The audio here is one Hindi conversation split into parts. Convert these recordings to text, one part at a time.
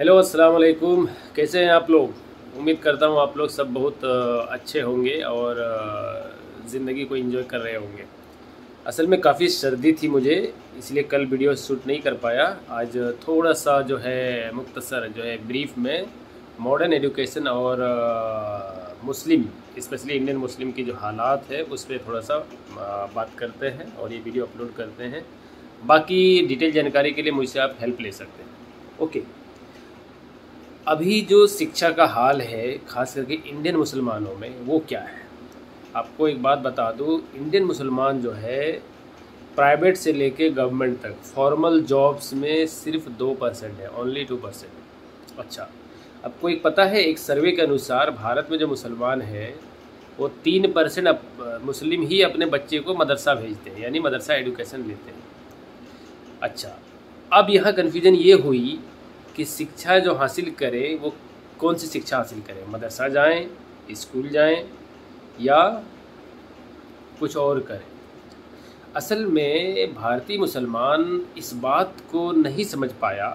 हेलो अस्सलाम वालेकुम। कैसे हैं आप लोग? उम्मीद करता हूँ आप लोग सब बहुत अच्छे होंगे और ज़िंदगी को एंजॉय कर रहे होंगे। असल में काफ़ी सर्दी थी मुझे, इसलिए कल वीडियो शूट नहीं कर पाया। आज थोड़ा सा जो है मुख्तसर जो है ब्रीफ में मॉडर्न एजुकेशन और मुस्लिम स्पेशली इंडियन मुस्लिम की जो हालात है उस पर थोड़ा सा बात करते हैं और ये वीडियो अपलोड करते हैं। बाकी डिटेल जानकारी के लिए मुझसे आप हेल्प ले सकते हैं। ओके, अभी जो शिक्षा का हाल है ख़ास करके इंडियन मुसलमानों में वो क्या है? आपको एक बात बता दूं, इंडियन मुसलमान जो है प्राइवेट से लेके गवर्नमेंट तक फॉर्मल जॉब्स में सिर्फ 2% है, ओनली 2%। अच्छा, आपको एक पता है एक सर्वे के अनुसार भारत में जो मुसलमान है वो 3% मुस्लिम ही अपने बच्चे को मदरसा भेजते हैं, यानी मदरसा एजुकेशन लेते हैं। अच्छा, अब यहाँ कन्फ्यूजन ये हुई कि शिक्षा जो हासिल करें वो कौन सी शिक्षा हासिल करें, मदरसा जाएं, स्कूल जाएं या कुछ और करें। असल में भारतीय मुसलमान इस बात को नहीं समझ पाया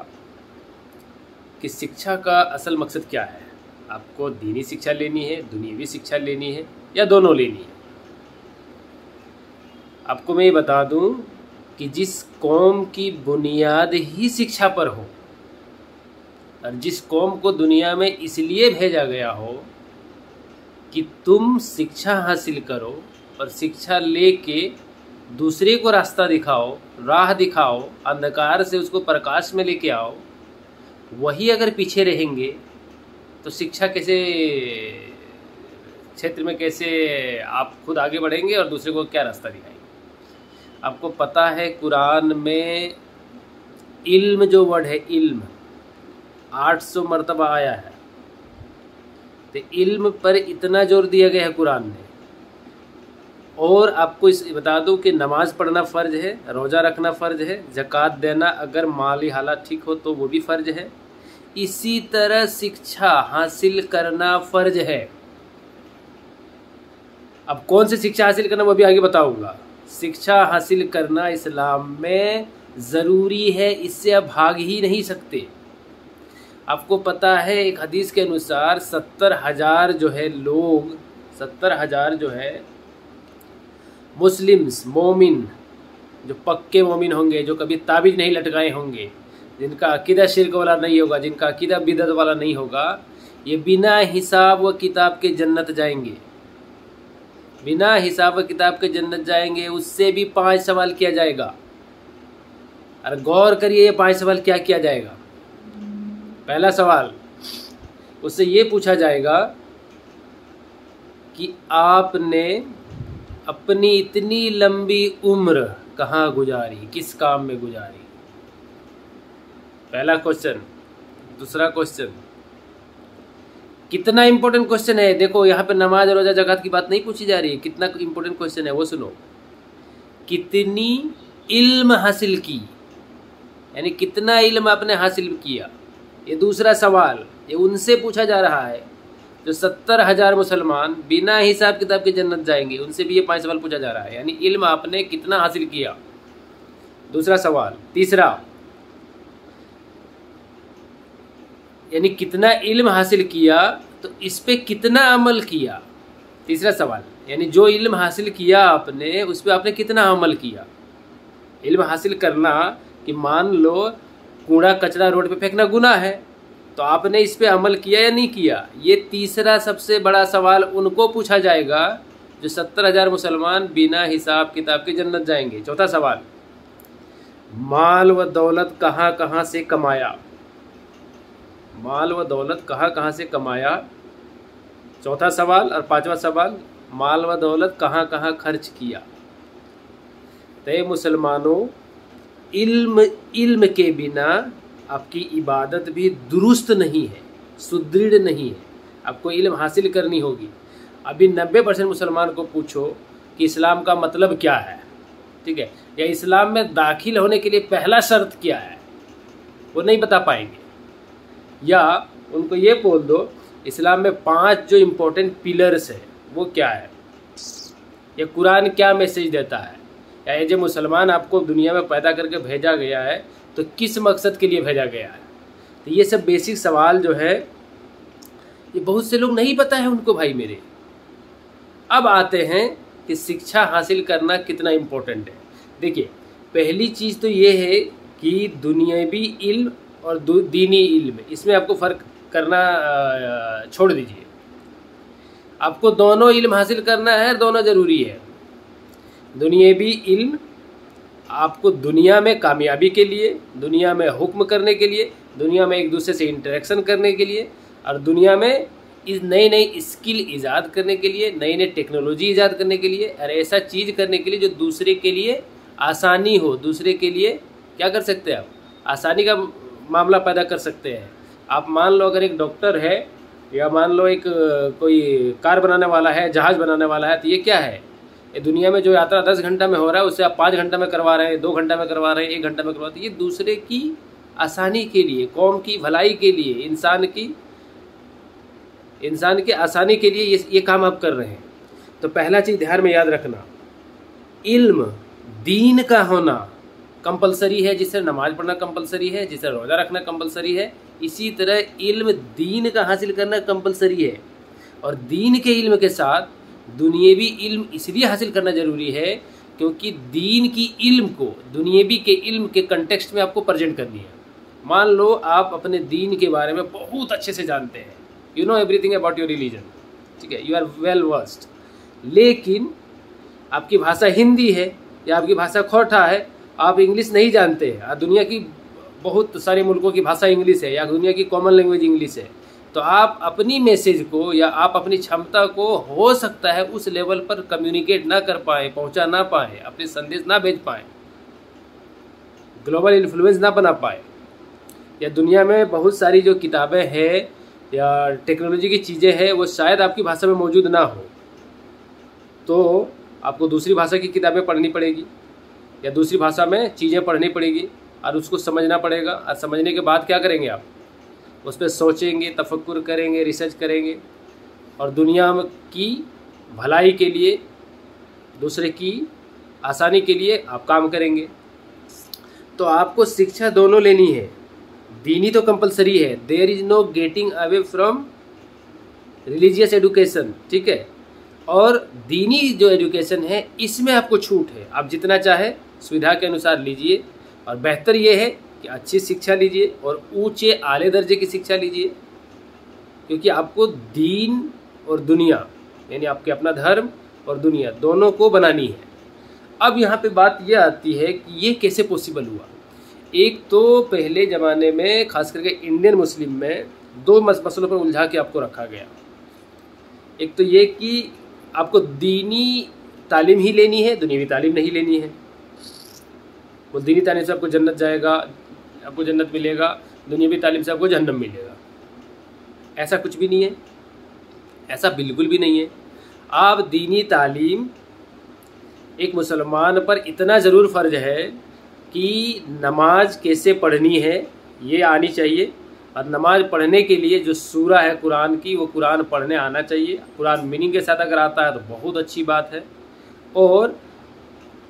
कि शिक्षा का असल मकसद क्या है। आपको दीनी शिक्षा लेनी है, दुनियावी शिक्षा लेनी है या दोनों लेनी है? आपको मैं ये बता दूं कि जिस कौम की बुनियाद ही शिक्षा पर हो और जिस कौम को दुनिया में इसलिए भेजा गया हो कि तुम शिक्षा हासिल करो और शिक्षा लेके दूसरे को रास्ता दिखाओ, राह दिखाओ, अंधकार से उसको प्रकाश में लेके आओ, वही अगर पीछे रहेंगे तो शिक्षा कैसे क्षेत्र में कैसे आप खुद आगे बढ़ेंगे और दूसरे को क्या रास्ता दिखाएंगे? आपको पता है कुरान में इल्म जो वर्ड है, इल्म 800 मरतबा आया है। तो इल्म पर इतना जोर दिया गया है कुरान में। और आपको इस बता दूं कि नमाज पढ़ना फ़र्ज है, रोज़ा रखना फ़र्ज है, ज़कात देना अगर माली हालात ठीक हो तो वो भी फ़र्ज है। इसी तरह शिक्षा हासिल करना फ़र्ज है। अब कौन सी शिक्षा हासिल करना वो भी आगे बताऊंगा। शिक्षा हासिल करना इस्लाम में ज़रूरी है, इससे आप भाग ही नहीं सकते। आपको पता है एक हदीस के अनुसार 70,000 जो है लोग, 70,000 जो है मुस्लिम्स मोमिन, जो पक्के मोमिन होंगे, जो कभी ताबीज़ नहीं लटकाए होंगे, जिनका अकीदा शिर्क वाला नहीं होगा, जिनका अकीदा बिदअत वाला नहीं होगा, ये बिना हिसाब व किताब के जन्नत जाएंगे। बिना हिसाब व किताब के जन्नत जाएंगे। उससे भी 5 सवाल किया जाएगा। और गौर करिए ये 5 सवाल क्या किया जाएगा। पहला सवाल उससे ये पूछा जाएगा कि आपने अपनी इतनी लंबी उम्र कहाँ गुजारी, किस काम में गुजारी? पहला क्वेश्चन। दूसरा क्वेश्चन, कितना इंपॉर्टेंट क्वेश्चन है, देखो यहाँ पे नमाज रोजा ज़कात की बात नहीं पूछी जा रही है, कितना इंपॉर्टेंट क्वेश्चन है वो सुनो। कितनी इल्म हासिल की, यानी कितना इल्म आपने हासिल किया, ये दूसरा सवाल। ये उनसे पूछा जा रहा है जो 70,000 मुसलमान बिना हिसाब किताब के जन्नत जाएंगे, उनसे भी ये 5 सवाल पूछा जा रहा है, यानी इल्म आपने कितना हासिल किया, दूसरा सवाल। तीसरा, यानी कितना इल्म हासिल किया तो इस पे कितना अमल किया, तीसरा सवाल। यानी जो इल्म हासिल किया आपने उस पे आपने कितना अमल किया। इल्म हासिल करना कि मान लो कूड़ा कचरा रोड पे फेंकना गुनाह है, तो आपने इस पे अमल किया या नहीं किया, ये तीसरा सबसे बड़ा सवाल उनको पूछा जाएगा जो 70,000 मुसलमान बिना हिसाब किताब के जन्नत जाएंगे। चौथा सवाल, माल व दौलत कहाँ कहाँ से कमाया, माल व दौलत कहाँ कहाँ से कमाया, चौथा सवाल। और पांचवा सवाल, माल व दौलत कहाँ कहाँ खर्च किया। तो मुसलमानों, इल्म के बिना आपकी इबादत भी दुरुस्त नहीं है, सुदृढ़ नहीं है। आपको इल्म हासिल करनी होगी। अभी 90% मुसलमान को पूछो कि इस्लाम का मतलब क्या है, ठीक है, या इस्लाम में दाखिल होने के लिए पहला शर्त क्या है, वो नहीं बता पाएंगे। या उनको ये बोल दो इस्लाम में 5 जो इम्पोर्टेंट पिलर्स है वो क्या है, या कुरान क्या मैसेज देता है, या ये जो मुसलमान आपको दुनिया में पैदा करके भेजा गया है तो किस मकसद के लिए भेजा गया है। तो ये सब बेसिक सवाल जो है ये बहुत से लोग नहीं पता है उनको भाई मेरे। अब आते हैं कि शिक्षा हासिल करना कितना इम्पोर्टेंट है। देखिए, पहली चीज़ तो ये है कि दुनियावी इल्म और दीनी इल्म, इसमें आपको फ़र्क करना छोड़ दीजिए। आपको दोनों इल्म हासिल करना है, दोनों ज़रूरी है। दुनियावी इल्म आपको दुनिया में कामयाबी के लिए, दुनिया में हुक्म करने के लिए, दुनिया में एक दूसरे से इंटरेक्शन करने के लिए, और दुनिया में इस नई नई स्किल ईजाद करने के लिए, नई नई टेक्नोलॉजी ईजाद करने के लिए, और ऐसा चीज़ करने के लिए जो दूसरे के लिए आसानी हो। दूसरे के लिए क्या कर सकते हैं आप? आसानी का मामला पैदा कर सकते हैं। आप मान लो अगर एक डॉक्टर है, या मान लो एक कोई कार बनाने वाला है, जहाज़ बनाने वाला है, तो ये क्या है? ये दुनिया में जो यात्रा 10 घंटा में हो रहा है उससे आप 5 घंटा में करवा रहे हैं, 2 घंटा में करवा रहे हैं, 1 घंटा में करवा रहे हैं। ये दूसरे की आसानी के लिए, कौम की भलाई के लिए, इंसान के आसानी के लिए ये काम आप कर रहे हैं। तो पहला चीज़ ध्यान में याद रखना, इल्म दीन का होना कंपलसरी है। जिससे नमाज पढ़ना कंपलसरी है, जिससे रोज़ा रखना कंपलसरी है, इसी तरह इल्म दीन का हासिल करना कंपलसरी है। और दीन के इल्म के साथ दुनियावी इल्म इसलिए हासिल करना ज़रूरी है क्योंकि दीन की इल्म को दुनियावी के इल्म के कंटेक्स्ट में आपको प्रेजेंट करनी है। मान लो आप अपने दीन के बारे में बहुत अच्छे से जानते हैं, you know everything about your religion, ठीक है, यू आर वेल वर्स्ड, लेकिन आपकी भाषा हिंदी है या आपकी भाषा खोटा है, आप इंग्लिश नहीं जानते हैं, दुनिया की बहुत सारे मुल्कों की भाषा इंग्लिश है या दुनिया की कॉमन लैंग्वेज इंग्लिश है, तो आप अपनी मैसेज को या आप अपनी क्षमता को हो सकता है उस लेवल पर कम्युनिकेट ना कर पाए, पहुंचा ना पाए, अपने संदेश ना भेज पाए, ग्लोबल इन्फ्लुएंस ना बना पाए, या दुनिया में बहुत सारी जो किताबें हैं या टेक्नोलॉजी की चीज़ें हैं वो शायद आपकी भाषा में मौजूद ना हो, तो आपको दूसरी भाषा की किताबें पढ़नी पड़ेगी या दूसरी भाषा में चीज़ें पढ़नी पड़ेगी और उसको समझना पड़ेगा। और समझने के बाद क्या करेंगे आप? उस पर सोचेंगे, तफक्कुर करेंगे, रिसर्च करेंगे और दुनिया की भलाई के लिए, दूसरे की आसानी के लिए आप काम करेंगे। तो आपको शिक्षा दोनों लेनी है। दीनी तो कंपलसरी है, there is no getting away from religious education, ठीक है। और दीनी जो एजुकेशन है इसमें आपको छूट है, आप जितना चाहे सुविधा के अनुसार लीजिए। और बेहतर ये है कि अच्छी शिक्षा लीजिए और ऊंचे आले दर्जे की शिक्षा लीजिए, क्योंकि आपको दीन और दुनिया, यानी आपके अपना धर्म और दुनिया दोनों को बनानी है। अब यहाँ पे बात ये आती है कि ये कैसे पॉसिबल हुआ। एक तो पहले ज़माने में खास करके इंडियन मुस्लिम में दो मसलों पर उलझा के आपको रखा गया। एक तो ये कि आपको दीनी तालीम ही लेनी है, दुनियावी तालीम नहीं लेनी है। वो दीनी तालीम से आपको जन्नत जाएगा, आपको जन्नत मिलेगा, दुनियावी तालीम से आपको जहन्नम मिलेगा। ऐसा कुछ भी नहीं है, ऐसा बिल्कुल भी नहीं है। आप दीनी तालीम, एक मुसलमान पर इतना ज़रूर फ़र्ज है कि नमाज कैसे पढ़नी है ये आनी चाहिए, और नमाज पढ़ने के लिए जो सूरा है कुरान की वो कुरान पढ़ने आना चाहिए। कुरान मीनिंग के साथ अगर आता है तो बहुत अच्छी बात है। और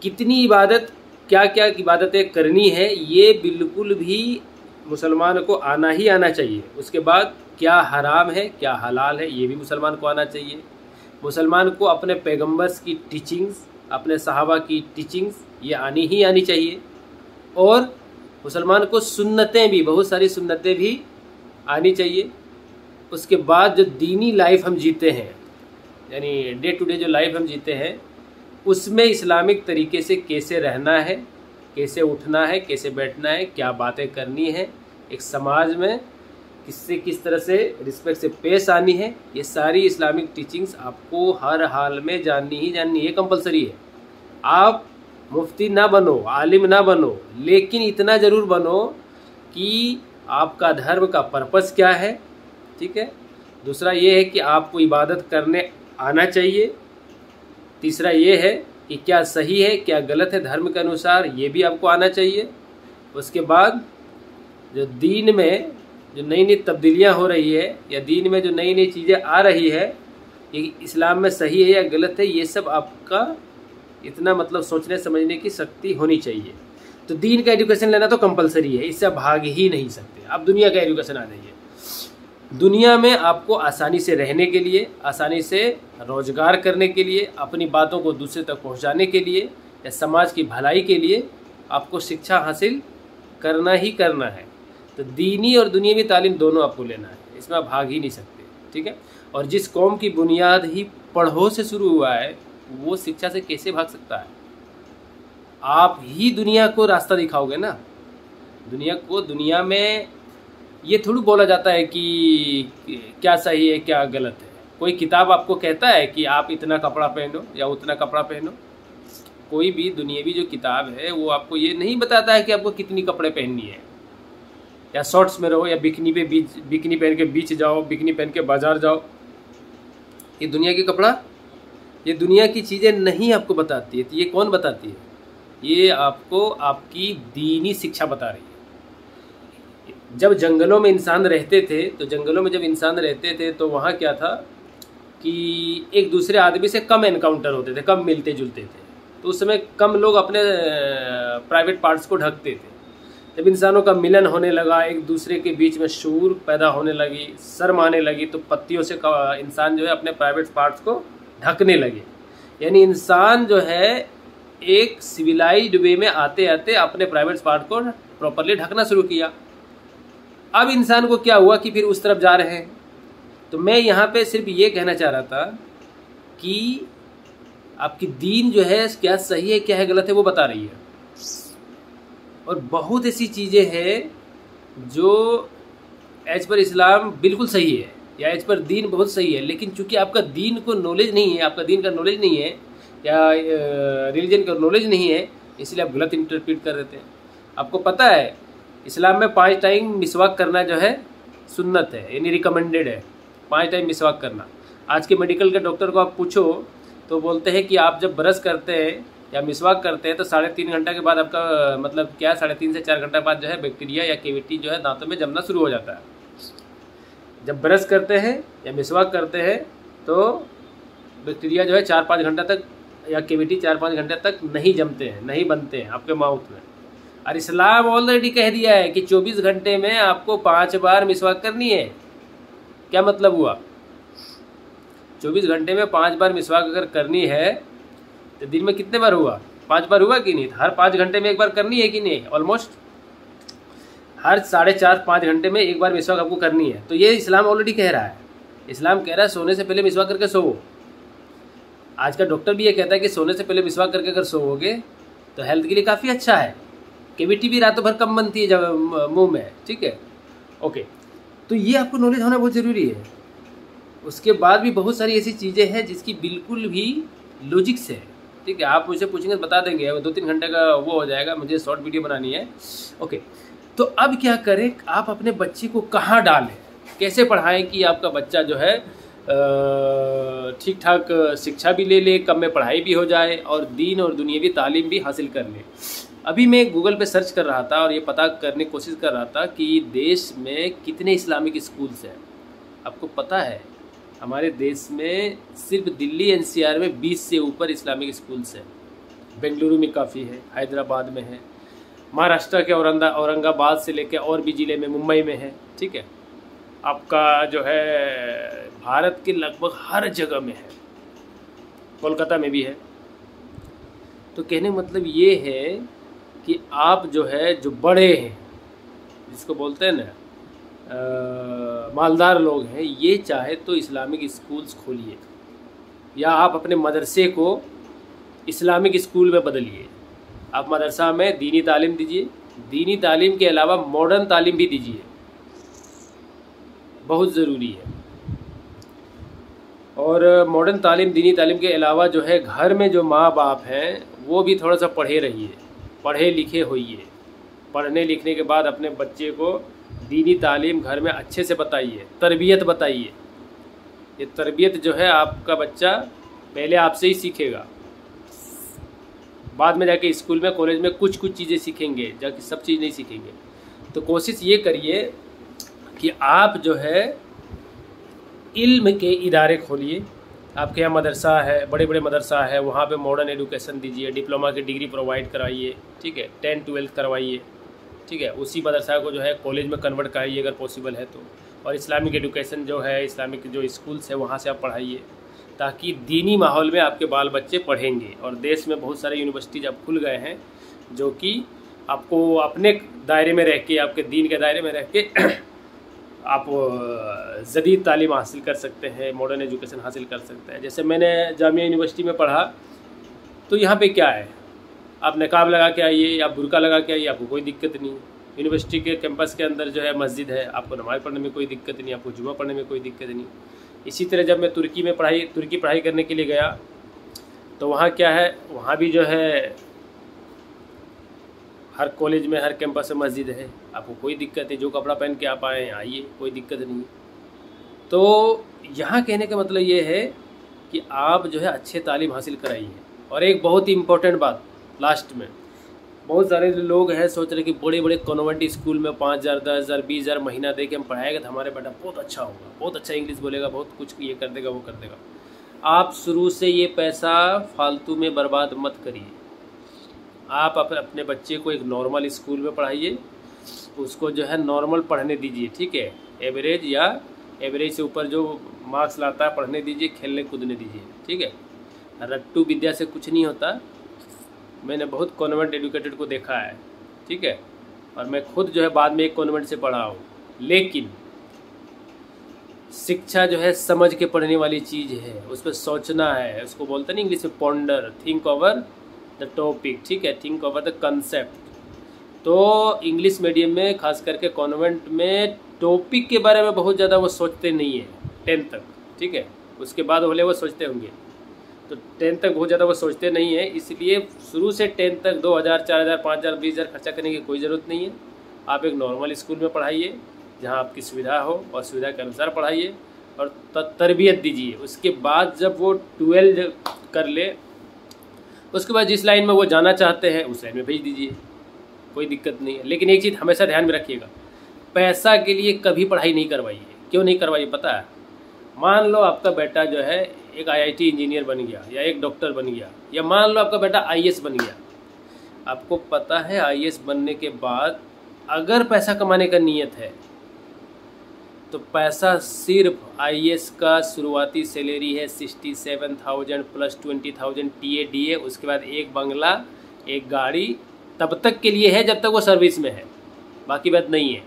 कितनी इबादत, क्या क्या इबादतें करनी है ये बिल्कुल भी मुसलमान को आना ही आना चाहिए। उसके बाद क्या हराम है क्या हलाल है ये भी मुसलमान को आना चाहिए। मुसलमान को अपने पैगम्बर्स की टीचिंग्स, अपने सहाबा की टीचिंग्स ये आनी ही आनी चाहिए। और मुसलमान को सुन्नतें भी, बहुत सारी सुन्नतें भी आनी चाहिए। उसके बाद जो दीनी लाइफ हम जीते हैं, यानी डे टू डे जो लाइफ हम जीते हैं, उसमें इस्लामिक तरीके से कैसे रहना है, कैसे उठना है, कैसे बैठना है, क्या बातें करनी है, एक समाज में किससे किस तरह से रिस्पेक्ट से पेश आनी है, ये सारी इस्लामिक टीचिंग्स आपको हर हाल में जाननी ही जाननी है, कंपलसरी है। आप मुफ्ती ना बनो, आलिम ना बनो, लेकिन इतना ज़रूर बनो कि आपका धर्म का पर्पस क्या है, ठीक है। दूसरा ये है कि आपको इबादत करने आना चाहिए। तीसरा ये है कि क्या सही है क्या गलत है धर्म के अनुसार, ये भी आपको आना चाहिए। उसके बाद जो दीन में जो नई नई तब्दीलियाँ हो रही है या दीन में जो नई नई चीज़ें आ रही है, ये इस्लाम में सही है या गलत है, ये सब आपका इतना मतलब सोचने समझने की शक्ति होनी चाहिए। तो दीन का एजुकेशन लेना तो कंपलसरी है, इससे आप भाग ही नहीं सकते। अब दुनिया का एजुकेशन आ जाइए। दुनिया में आपको आसानी से रहने के लिए, आसानी से रोजगार करने के लिए, अपनी बातों को दूसरे तक पहुंचाने के लिए या समाज की भलाई के लिए आपको शिक्षा हासिल करना ही करना है। तो दीनी और दुनियावी तालीम दोनों आपको लेना है, इसमें आप भाग ही नहीं सकते, ठीक है। और जिस कौम की बुनियाद ही पढ़ो से शुरू हुआ है वो शिक्षा से कैसे भाग सकता है? आप ही दुनिया को रास्ता दिखाओगे ना। दुनिया में ये थोड़ी बोला जाता है कि क्या सही है क्या गलत है। कोई किताब आपको कहता है कि आप इतना कपड़ा पहनो या उतना कपड़ा पहनो। कोई भी दुनियावी जो किताब है वो आपको ये नहीं बताता है कि आपको कितनी कपड़े पहननी है, या शॉर्ट्स में रहो या बिकनी पहन के बीच जाओ, बिकनी पहन के बाजार जाओ। ये दुनिया की कपड़ा, ये दुनिया की चीज़ें नहीं आपको बताती है। तो ये कौन बताती है? ये आपको आपकी दीनी शिक्षा बता रही है। जब जंगलों में इंसान रहते थे तो वहाँ क्या था कि एक दूसरे आदमी से कम एनकाउंटर होते थे, कम मिलते जुलते थे। तो उस समय कम लोग अपने प्राइवेट पार्ट्स को ढकते थे। जब इंसानों का मिलन होने लगा, एक दूसरे के बीच में शूर पैदा होने लगी, शर्म आने लगी, तो पत्तियों से इंसान जो है अपने प्राइवेट पार्ट्स को ढकने लगे। यानी इंसान जो है एक सिविलाइज्ड वे में आते आते अपने प्राइवेट पार्ट को प्रॉपरली ढकना शुरू किया। अब इंसान को क्या हुआ कि फिर उस तरफ जा रहे हैं। तो मैं यहाँ पे सिर्फ ये कहना चाह रहा था कि आपकी दीन जो है क्या सही है क्या है गलत है वो बता रही है। और बहुत ऐसी चीज़ें हैं जो एज पर इस्लाम बिल्कुल सही है या एज पर दीन बहुत सही है, लेकिन चूंकि आपका दीन को नॉलेज नहीं है, आपका दीन का नॉलेज नहीं है या रिलीजन का नॉलेज नहीं है, इसलिए आप गलत इंटरप्रेट कर देते हैं। आपको पता है इस्लाम में 5 टाइम मिसवाक करना जो है सुन्नत है, यानी रिकमेंडेड है 5 टाइम मिसवाक करना। आज के मेडिकल के डॉक्टर को आप पूछो तो बोलते हैं कि आप जब ब्रश करते हैं या मिसवाक करते हैं तो 3.5 घंटा के बाद आपका मतलब क्या 3.5 से 4 घंटा बाद जो है बैक्टीरिया या कैविटी जो है दांतों में जमना शुरू हो जाता है। जब ब्रश करते हैं या मिसवाक करते हैं तो बैक्टीरिया जो है 4-5 घंटा तक या कैविटी 4-5 घंटे तक नहीं जमते हैं, नहीं बनते हैं आपके माउथ में। और इस्लाम ऑलरेडी कह दिया है कि 24 घंटे में आपको 5 बार मिसवाक करनी है। क्या मतलब हुआ? 24 घंटे में 5 बार मिसवाक अगर करनी है तो दिन में कितने बार हुआ? 5 बार हुआ कि नहीं? हर 5 घंटे में एक बार करनी है कि नहीं? ऑलमोस्ट हर 4.5-5 घंटे में एक बार मिसवाक आपको करनी है। तो ये इस्लाम ऑलरेडी कह रहा है। इस्लाम कह रहा है सोने से पहले मिसवाक करके सोओ। आज का डॉक्टर भी ये कहता है कि सोने से पहले मिसवाक करके अगर सोओगे तो हेल्थ के लिए काफ़ी अच्छा है। कैविटी भी रातों भर कम बनती है जब मुंह में, ठीक है, ओके। तो ये आपको नॉलेज होना बहुत ज़रूरी है। उसके बाद भी बहुत सारी ऐसी चीज़ें हैं जिसकी बिल्कुल भी लॉजिक्स है, ठीक है। आप मुझसे पूछेंगे बता देंगे, 2-3 घंटे का वो हो जाएगा, मुझे शॉर्ट वीडियो बनानी है, ओके। तो अब क्या करें? आप अपने बच्चे को कहाँ डालें, कैसे पढ़ाएं कि आपका बच्चा जो है ठीक ठाक शिक्षा भी ले, कम में पढ़ाई भी हो जाए और दीन और दुनियावी तालीम भी हासिल कर ले। अभी मैं गूगल पे सर्च कर रहा था और ये पता करने की कोशिश कर रहा था कि देश में कितने इस्लामिक स्कूल्स हैं। आपको पता है हमारे देश में सिर्फ दिल्ली एनसीआर में 20 से ऊपर इस्लामिक स्कूल्स हैं। बेंगलुरु में काफ़ी है, हैदराबाद में है, महाराष्ट्र के औरंगाबाद से लेकर और भी ज़िले में, मुंबई में है, ठीक है। आपका जो है भारत के लगभग हर जगह में है, कोलकाता में भी है। तो कहने का मतलब ये है कि आप जो है जो बड़े हैं, जिसको बोलते हैं ना मालदार लोग हैं, ये चाहे तो इस्लामिक स्कूल्स खोलिए या आप अपने मदरसे को इस्लामिक स्कूल में बदलिए। आप मदरसा में दीनी तालीम दीजिए, दीनी तालीम के अलावा मॉडर्न तालीम भी दीजिए, बहुत ज़रूरी है। और मॉडर्न तालीम, दीनी तालीम के अलावा जो है घर में जो माँ बाप हैं वो भी थोड़ा सा पढ़े रहिए, पढ़े लिखे होइए। पढ़ने लिखने के बाद अपने बच्चे को दीनी तालीम घर में अच्छे से बताइए, तरबियत बताइए। ये तरबियत जो है आपका बच्चा पहले आपसे ही सीखेगा, बाद में जाके स्कूल में कॉलेज में कुछ चीज़ें सीखेंगे, जाके सब चीज़ नहीं सीखेंगे। तो कोशिश ये करिए कि आप जो है इल्म के इदारे खोलिए, आपके यहाँ मदरसा है, बड़े बड़े मदरसा है, वहाँ पे मॉडर्न एजुकेशन दीजिए, डिप्लोमा की डिग्री प्रोवाइड कराइए, ठीक है, 10-12 करवाइए, ठीक है। उसी मदरसा को जो है कॉलेज में कन्वर्ट कराइए अगर पॉसिबल है तो। और इस्लामिक एजुकेशन जो है, इस्लामिक जो स्कूल्स है वहाँ से आप पढ़ाइए, ताकि दीनी माहौल में आपके बाल बच्चे पढ़ेंगे। और देश में बहुत सारे यूनिवर्सिटीज अब खुल गए हैं जो कि आपको अपने दायरे में रह के, आपके दीन के दायरे में रह के आप जदीद तालीम हासिल कर सकते हैं, मॉडर्न एजुकेशन हासिल कर सकते हैं। जैसे मैंने जामिया यूनिवर्सिटी में पढ़ा, तो यहाँ पे क्या है, आप नकाब लगा के आइए, आप बुर्का लगा के आइए, आपको कोई दिक्कत नहीं। यूनिवर्सिटी के कैंपस के अंदर जो है मस्जिद है, आपको नमाज़ पढ़ने में कोई दिक्कत नहीं, आपको जुमा पढ़ने में कोई दिक्कत नहीं। इसी तरह जब मैं तुर्की पढ़ाई करने के लिए गया, तो वहाँ क्या है, वहाँ भी जो है हर कॉलेज में, हर कैंपस में मस्जिद है, आपको कोई दिक्कत है, जो कपड़ा पहन के आप आए आइए, कोई दिक्कत नहीं। तो यहाँ कहने का मतलब ये है कि आप जो है अच्छे तालीम हासिल कराइए। और एक बहुत ही इम्पोर्टेंट बात लास्ट में, बहुत सारे लोग हैं सोच रहे कि बड़े बड़े कॉन्वेंट स्कूल में 5,000, 10,000, 20,000 महीना दे के हम पढ़ाएंगे तो हमारे बेटा बहुत अच्छा होगा, बहुत अच्छा इंग्लिश बोलेगा, बहुत कुछ ये कर देगा, वो कर देगा। आप शुरू से ये पैसा फालतू में बर्बाद मत करिए। आप अपने बच्चे को एक नॉर्मल स्कूल में पढ़ाइए, उसको जो है नॉर्मल पढ़ने दीजिए, ठीक है, एवरेज या एवरेज से ऊपर जो मार्क्स लाता है पढ़ने दीजिए, खेलने कूदने दीजिए, ठीक है। रट्टू विद्या से कुछ नहीं होता। मैंने बहुत कॉन्वेंट एजुकेटेड को देखा है, ठीक है, और मैं खुद जो है बाद में एक कॉन्वेंट से पढ़ा हूँ। लेकिन शिक्षा जो है समझ के पढ़ने वाली चीज़ है, उस पर सोचना है, उसको बोलते नहीं इंग्लिश में ponder, think over the topic, ठीक है, थिंक ओवर द कंसेप्ट। तो इंग्लिश मीडियम में खास करके कॉन्वेंट में टॉपिक के बारे में बहुत ज़्यादा वो सोचते नहीं है 10 तक, ठीक है, उसके बाद भले वो सोचते होंगे, तो 10 तक बहुत ज़्यादा वो सोचते नहीं है। इसलिए शुरू से 10 तक 2,000, 4,000, 5,000, 20,000 खर्चा करने की कोई ज़रूरत नहीं है। आप एक नॉर्मल स्कूल में पढ़ाइए जहाँ आपकी सुविधा हो, और सुविधा के अनुसार पढ़ाइए और तरबियत दीजिए। उसके बाद जब वो 12 कर ले, उसके बाद जिस लाइन में वो जाना चाहते हैं उस लाइन में भेज दीजिए, कोई दिक्कत नहीं है। लेकिन एक चीज़ हमेशा ध्यान में रखिएगा, पैसा के लिए कभी पढ़ाई नहीं करवाइए। क्यों नहीं करवाइए पता है? मान लो आपका बेटा जो है एक IIT इंजीनियर बन गया, या एक डॉक्टर बन गया, या मान लो आपका बेटा IAS बन गया। आपको पता है IAS बनने के बाद अगर पैसा कमाने का नीयत है तो पैसा सिर्फ IAS का शुरुआती सैलरी है 67,000 प्लस 20,000 TA, उसके बाद एक बंगला, एक गाड़ी, तब तक के लिए है जब तक वो सर्विस में है, बाकी बात नहीं है।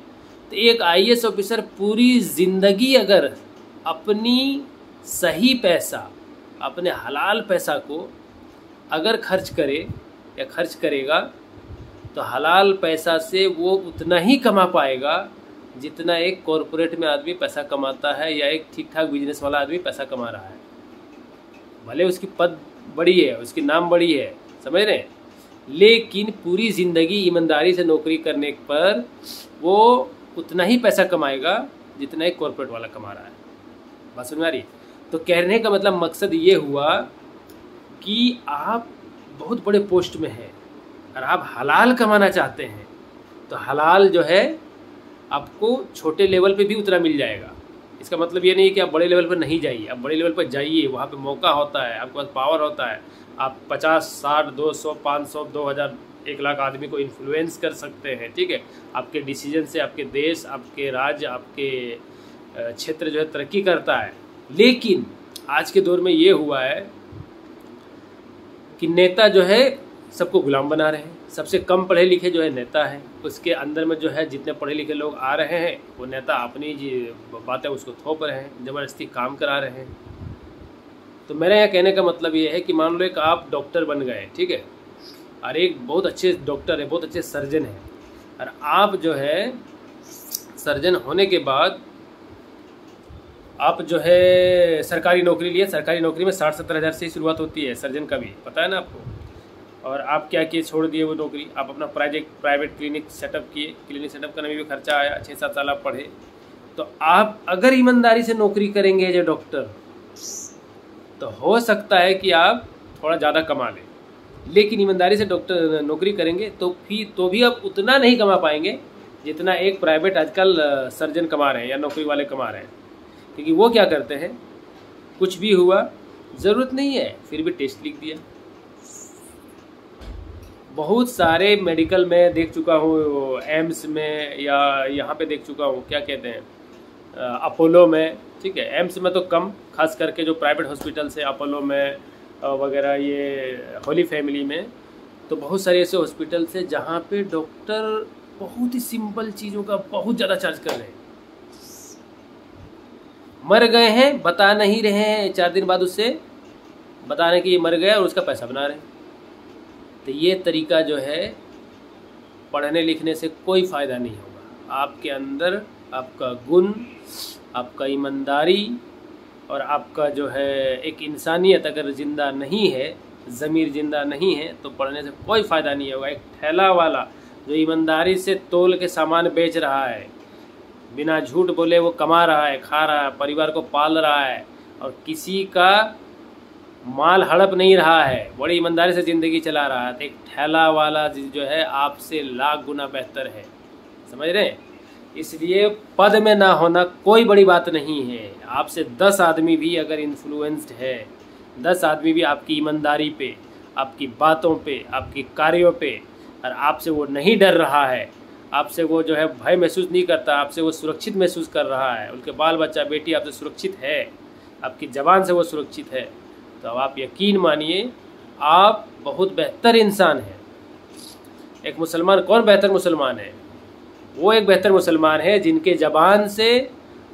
तो एक IAS ऑफिसर पूरी ज़िंदगी अगर अपनी सही पैसा, अपने हलाल पैसा को अगर खर्च करे या खर्च करेगा, तो हलाल पैसा से वो उतना ही कमा पाएगा जितना एक कॉरपोरेट में आदमी पैसा कमाता है, या एक ठीक ठाक बिजनेस वाला आदमी पैसा कमा रहा है। भले उसकी पद बड़ी है, उसकी नाम बड़ी है, समझ रहे हैं, लेकिन पूरी ज़िंदगी ईमानदारी से नौकरी करने पर वो उतना ही पैसा कमाएगा जितना एक कॉरपोरेट वाला कमा रहा है। बात समझ आ रही? तो कहने का मतलब मकसद ये हुआ कि आप बहुत बड़े पोस्ट में हैं और आप हलाल कमाना चाहते हैं, तो हलाल जो है आपको छोटे लेवल पे भी उतना मिल जाएगा। इसका मतलब ये नहीं कि आप बड़े लेवल पर नहीं जाइए, आप बड़े लेवल पर जाइए, वहाँ पे मौका होता है, आपके पास पावर होता है, आप 50, 60, 200, 500, 2,000, 1 लाख आदमी को इन्फ्लुएंस कर सकते हैं, ठीक है। आपके डिसीजन से आपके देश, आपके राज्य, आपके क्षेत्र जो है तरक्की करता है। लेकिन आज के दौर में ये हुआ है कि नेता जो है सबको गुलाम बना रहे हैं। सबसे कम पढ़े लिखे जो है नेता है, उसके अंदर में जो है जितने पढ़े लिखे लोग आ रहे हैं वो नेता अपनी बातें उसको थोप रहे हैं, ज़बरदस्ती काम करा रहे हैं। तो मेरा यहाँ कहने का मतलब ये है कि मान लो एक आप डॉक्टर बन गए, ठीक है, और एक बहुत अच्छे डॉक्टर है, बहुत अच्छे सर्जन है, और आप जो है सर्जन होने के बाद आप जो है सरकारी नौकरी लिए। सरकारी नौकरी में 60-70 हज़ार से ही शुरुआत होती है, सर्जन का भी पता है ना आपको। और आप क्या किए, छोड़ दिए वो नौकरी, आप अपना प्राइवेट क्लिनिक सेटअप किए। क्लिनिक सेटअप करने में भी खर्चा आया, 6-7 साल आप पढ़े। तो आप अगर ईमानदारी से नौकरी करेंगे एज ए डॉक्टर, तो हो सकता है कि आप थोड़ा ज़्यादा कमा लें, लेकिन ईमानदारी से डॉक्टर नौकरी करेंगे तो भी आप उतना नहीं कमा पाएंगे जितना एक प्राइवेट आजकल सर्जन कमा रहे हैं या नौकरी वाले कमा रहे हैं। क्योंकि वो क्या करते हैं, कुछ भी हुआ ज़रूरत नहीं है, फिर भी टेस्ट लिख दिया। बहुत सारे मेडिकल में देख चुका हूँ, एम्स में या यहाँ पे देख चुका हूँ, क्या कहते हैं, अपोलो में, ठीक है, एम्स में तो कम, खास करके जो प्राइवेट हॉस्पिटल्स है अपोलो में वगैरह, ये होली फैमिली में, तो बहुत सारे ऐसे हॉस्पिटल्स हैं जहाँ पे डॉक्टर बहुत ही सिंपल चीज़ों का बहुत ज़्यादा चार्ज कर रहे हैं। मर गए हैं बता नहीं रहे हैं, 4 दिन बाद उससे बताने कि ये मर गया और उसका पैसा बना रहे हैं। तो ये तरीका जो है, पढ़ने लिखने से कोई फ़ायदा नहीं होगा। आपके अंदर आपका गुण, आपका ईमानदारी और आपका जो है एक इंसानियत अगर ज़िंदा नहीं है, ज़मीर ज़िंदा नहीं है, तो पढ़ने से कोई फ़ायदा नहीं होगा। एक ठेला वाला जो ईमानदारी से तोल के सामान बेच रहा है, बिना झूठ बोले वो कमा रहा है, खा रहा है, परिवार को पाल रहा है और किसी का माल हड़प नहीं रहा है, बड़ी ईमानदारी से ज़िंदगी चला रहा है, तो एक ठेला वाला जो है आपसे लाख गुना बेहतर है। समझ रहे हैं? इसलिए पद में ना होना कोई बड़ी बात नहीं है। आपसे 10 आदमी भी अगर इन्फ्लुएंस्ड है, 10 आदमी भी आपकी ईमानदारी पे, आपकी बातों पे, आपकी कार्यों पे, और आपसे वो नहीं डर रहा है, आपसे वो जो है भय महसूस नहीं करता, आपसे वो सुरक्षित महसूस कर रहा है, उनके बाल बच्चा बेटी आपसे सुरक्षित है, आपकी ज़बान से वो सुरक्षित है, तो अब आप यकीन मानिए आप बहुत बेहतर इंसान हैं। एक मुसलमान कौन बेहतर मुसलमान है? वो एक बेहतर मुसलमान है जिनके ज़बान से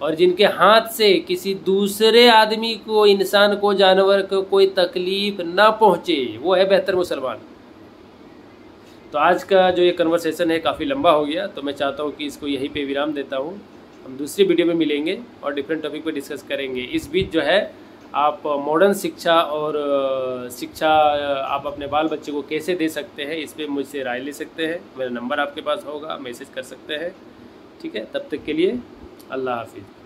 और जिनके हाथ से किसी दूसरे आदमी को, इंसान को, जानवर को कोई तकलीफ़ ना पहुँचे, वो है बेहतर मुसलमान। तो आज का जो ये कन्वर्सेशन है काफ़ी लंबा हो गया, तो मैं चाहता हूँ कि इसको यहीं पे विराम देता हूँ। हम दूसरी वीडियो में मिलेंगे और डिफरेंट टॉपिक पे डिस्कस करेंगे। इस बीच जो है आप मॉडर्न शिक्षा और शिक्षा आप अपने बाल बच्चे को कैसे दे सकते हैं, इस पर मुझसे राय ले सकते हैं। मेरा नंबर आपके पास होगा, मैसेज कर सकते हैं। ठीक है, तब तक के लिए अल्लाह हाफिज़।